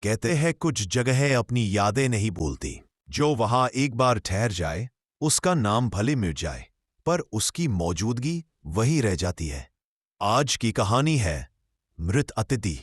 कहते हैं कुछ जगहें अपनी यादें नहीं भूलती। जो वहां एक बार ठहर जाए उसका नाम भले मिट जाए, पर उसकी मौजूदगी वही रह जाती है। आज की कहानी है मृत अतिथि,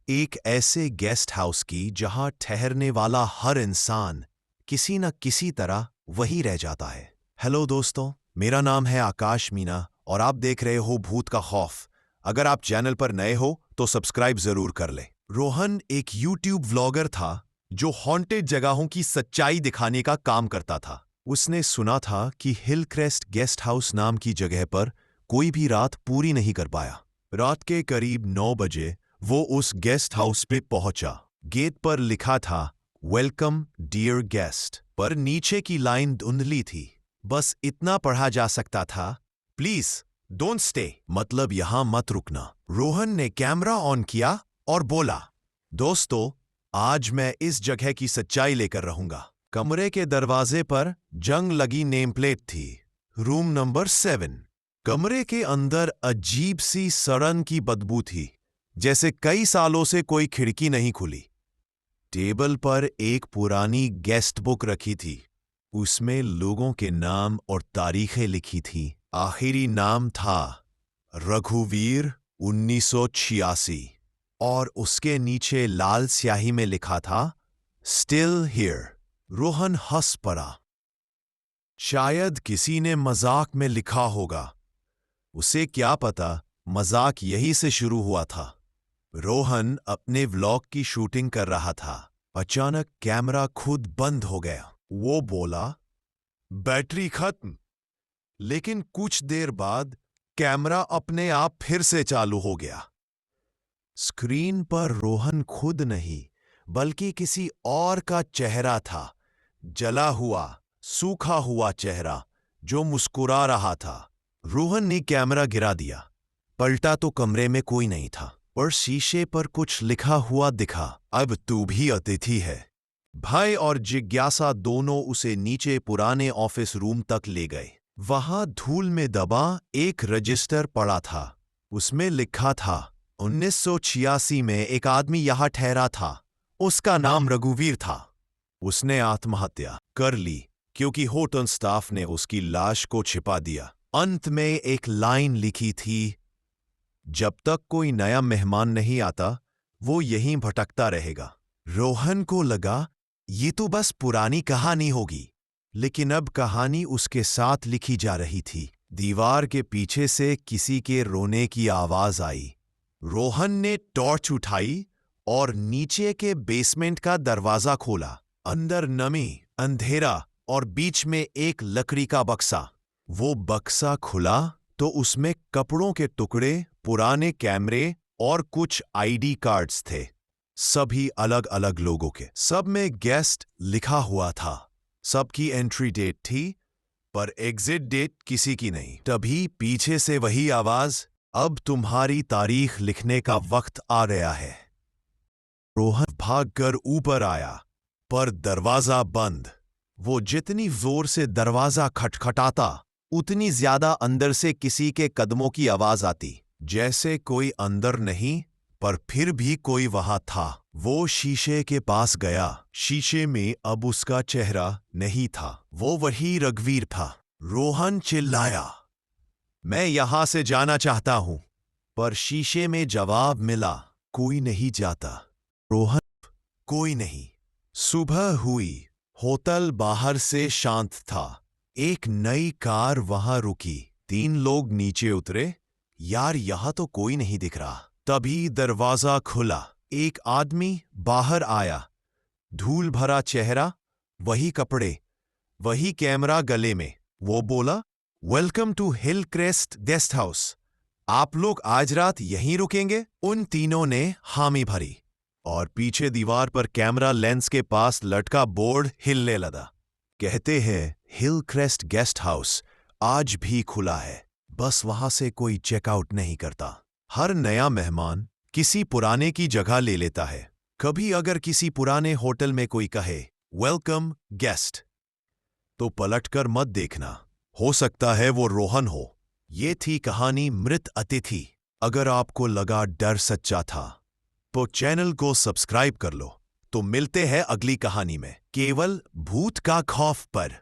एक ऐसे गेस्ट हाउस की जहां ठहरने वाला हर इंसान किसी न किसी तरह वही रह जाता है। हेलो दोस्तों, मेरा नाम है आकाश मीना और आप देख रहे हो भूत का खौफ। अगर आप चैनल पर नए हो तो सब्सक्राइब जरूर कर लें। रोहन एक यूट्यूब व्लॉगर था जो हॉन्टेड जगहों की सच्चाई दिखाने का काम करता था। उसने सुना था कि हिलक्रेस्ट गेस्ट हाउस नाम की जगह पर कोई भी रात पूरी नहीं कर पाया। रात के करीब 9 बजे वो उस गेस्ट हाउस पे पहुंचा। गेट पर लिखा था वेलकम डियर गेस्ट, पर नीचे की लाइन धुंधली थी। बस इतना पढ़ा जा सकता था, प्लीज डोंट स्टे, मतलब यहां मत रुकना। रोहन ने कैमरा ऑन किया और बोला, दोस्तों आज मैं इस जगह की सच्चाई लेकर रहूंगा। कमरे के दरवाजे पर जंग लगी नेम प्लेट थी, रूम नंबर 7। कमरे के अंदर अजीब सी सड़न की बदबू थी, जैसे कई सालों से कोई खिड़की नहीं खुली। टेबल पर एक पुरानी गेस्ट बुक रखी थी, उसमें लोगों के नाम और तारीखें लिखी थी। आखिरी नाम था रघुवीर 1986 और उसके नीचे लाल स्याही में लिखा था स्टिल हियर। रोहन हंस पड़ा। शायद किसी ने मजाक में लिखा होगा, उसे क्या पता मजाक यही से शुरू हुआ था। रोहन अपने व्लॉग की शूटिंग कर रहा था। अचानक कैमरा खुद बंद हो गया। वो बोला, बैटरी खत्म। लेकिन कुछ देर बाद कैमरा अपने आप फिर से चालू हो गया। स्क्रीन पर रोहन खुद नहीं बल्कि किसी और का चेहरा था, जला हुआ सूखा हुआ चेहरा जो मुस्कुरा रहा था। रोहन ने कैमरा गिरा दिया। पलटा तो कमरे में कोई नहीं था, पर शीशे पर कुछ लिखा हुआ दिखा, अब तू भी अतिथि है। भय और जिज्ञासा दोनों उसे नीचे पुराने ऑफिस रूम तक ले गए। वहां धूल में दबा एक रजिस्टर पड़ा था, उसमें लिखा था 1986 में एक आदमी यहां ठहरा था, उसका नाम रघुवीर था। उसने आत्महत्या कर ली क्योंकि होटल स्टाफ ने उसकी लाश को छिपा दिया। अंत में एक लाइन लिखी थी, जब तक कोई नया मेहमान नहीं आता वो यहीं भटकता रहेगा। रोहन को लगा ये तो बस पुरानी कहानी होगी, लेकिन अब कहानी उसके साथ लिखी जा रही थी। दीवार के पीछे से किसी के रोने की आवाज आई। रोहन ने टॉर्च उठाई और नीचे के बेसमेंट का दरवाजा खोला। अंदर नमी, अंधेरा और बीच में एक लकड़ी का बक्सा। वो बक्सा खुला तो उसमें कपड़ों के टुकड़े, पुराने कैमरे और कुछ आईडी कार्ड्स थे, सभी अलग अलग लोगों के। सब में गेस्ट लिखा हुआ था। सबकी एंट्री डेट थी, पर एग्जिट डेट किसी की नहीं। तभी पीछे से वही आवाज, अब तुम्हारी तारीख लिखने का वक्त आ गया है। रोहन भागकर ऊपर आया, पर दरवाजा बंद। वो जितनी जोर से दरवाजा खटखटाता उतनी ज्यादा अंदर से किसी के कदमों की आवाज आती, जैसे कोई अंदर नहीं पर फिर भी कोई वहां था। वो शीशे के पास गया। शीशे में अब उसका चेहरा नहीं था, वो वही रघुवीर था। रोहन चिल्लाया, मैं यहां से जाना चाहता हूं, पर शीशे में जवाब मिला, कोई नहीं जाता। रोहन, कोई नहीं। सुबह हुई। होटल बाहर से शांत था। एक नई कार वहां रुकी। 3 लोग नीचे उतरे। यार यहां तो कोई नहीं दिख रहा। तभी दरवाजा खुला। एक आदमी बाहर आया, धूल भरा चेहरा, वही कपड़े, वही कैमरा गले में। वो बोला, welcome to Hillcrest guest house, आप लोग आज रात यहीं रुकेंगे? उन तीनों ने हामी भरी और पीछे दीवार पर कैमरा लेंस के पास लटका बोर्ड हिलने लगा। कहते हैं हिलक्रेस्ट गेस्ट हाउस आज भी खुला है, बस वहां से कोई चेकआउट नहीं करता। हर नया मेहमान किसी पुराने की जगह ले लेता है। कभी अगर किसी पुराने होटल में कोई कहे वेलकम गेस्ट, तो पलटकर मत देखना, हो सकता है वो रोहन हो। ये थी कहानी मृत अतिथि। अगर आपको लगा डर सच्चा था, तो चैनल को सब्सक्राइब कर लो। तो मिलते हैं अगली कहानी में, केवल भूत का खौफ पर।